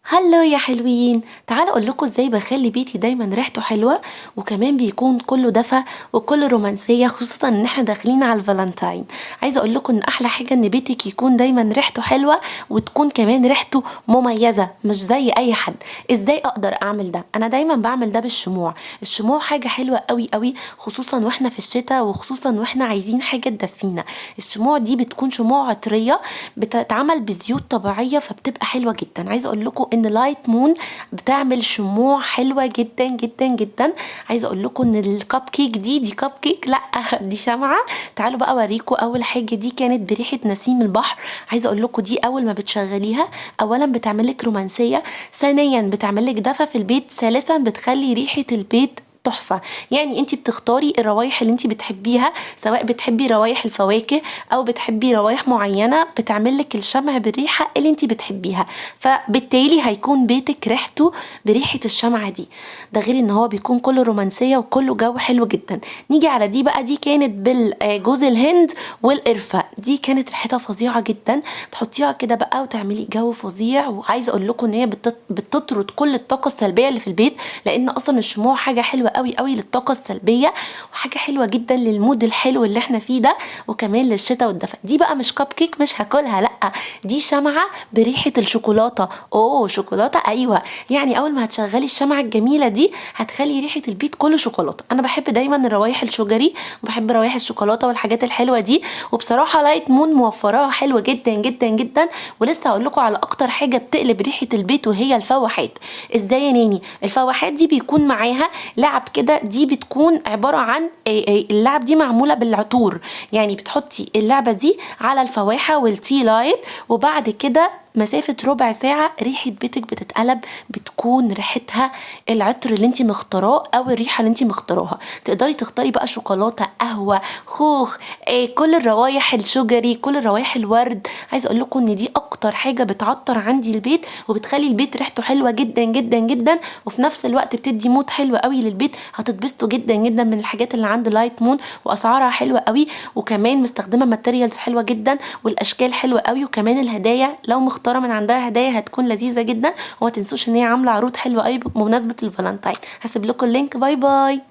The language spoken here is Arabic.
هلو يا حلوين، تعالوا اقول لكم ازاي بخلي بيتي دايما ريحته حلوه، وكمان بيكون كله دفى وكله رومانسيه، خصوصا ان احنا داخلين على الفالنتاين. عايزه اقول لكم ان احلى حاجه ان بيتك يكون دايما ريحته حلوه، وتكون كمان ريحته مميزه مش زي اي حد. ازاي اقدر اعمل ده؟ انا دايما بعمل ده بالشموع. الشموع حاجه حلوه قوي قوي، خصوصا واحنا في الشتاء، وخصوصا واحنا عايزين حاجه تدفينا. الشموع دي بتكون شموع عطريه، بتتعمل بزيوت طبيعيه، فبتبقى حلوه جدا. عايزه اقول لكم ان لايت مون بتعمل شموع حلوه جدا جدا جدا. عايزه اقول لكم ان الكب كيك دي كب كيك، لا دي شمعه. تعالوا بقى اوريكم. اول حاجه دي كانت بريحه نسيم البحر. عايزه اقول لكم دي اول ما بتشغليها، اولا بتعمل لك رومانسيه، ثانيا بتعمل لك دفى في البيت، ثالثا بتخلي ريحه البيت تحفه. يعني انت بتختاري الروايح اللي انت بتحبيها، سواء بتحبي روايح الفواكه او بتحبي روايح معينه، بتعمل لك الشمع بالريحه اللي انت بتحبيها، فبالتالي هيكون بيتك ريحته بريحه الشمعه دي. ده غير ان هو بيكون كله رومانسيه وكله جو حلو جدا. نيجي على دي بقى، دي كانت بالجوز الهند والقرفه. دي كانت ريحتها فظيعه جدا. تحطيها كده بقى وتعملي جو فظيع. وعايزه اقول لكم ان هي بتطرد كل الطاقه السلبيه اللي في البيت، لان اصلا الشموع حاجه حلوه قوي قوي للطاقه السلبيه، وحاجه حلوه جدا للمود الحلو اللي احنا فيه ده، وكمان للشتاء والدفء. دي بقى مش كب كيك مش هاكلها، لا، دي شمعه بريحه الشوكولاته. اوه شوكولاته، ايوه. يعني اول ما هتشغلي الشمعه الجميله دي هتخلي ريحه البيت كله شوكولاته. انا بحب دايما الروايح الشجري، وبحب روايح الشوكولاته والحاجات الحلوه دي، وبصراحه لايت مون موفراها حلوه جدا جدا جدا. ولسه هقول لكم على اكتر حاجه بتقلب ريحه البيت، وهي الفواحات. ازاي يا ناني؟ الفواحات دي بيكون معاها لعب كده. دي بتكون عباره عن اللعب دي معموله بالعطور. يعني بتحطي اللعبه دي على الفواحه والتي لايت، وبعد كده مسافة ربع ساعة ريحة بيتك بتتقلب، بتكون ريحتها العطر اللي انت مختاراه او الريحة اللي انت مختاراها. تقدري تختاري بقى شوكولاتة، قهوة، خوخ، كل الروايح الشجري، كل الروايح الورد. عايزة اقول لكم ان دي اكتر حاجة بتعطر عندي البيت، وبتخلي البيت ريحته حلوة جدا جدا جدا، وفي نفس الوقت بتدي مود حلو قوي للبيت. هتتبسطوا جدا جدا من الحاجات اللي عند لايت مون، واسعارها حلوة قوي، وكمان مستخدمة ماتيريالز حلوة جدا، والاشكال حلوة قوي. وكمان الهدايا لو مختاره من عندها هدايا هتكون لذيذه جدا. وما تنسوش ان هي عامله عروض حلوه قوي بمناسبه الفالنتاين. هسيب لكم اللينك. باي باي.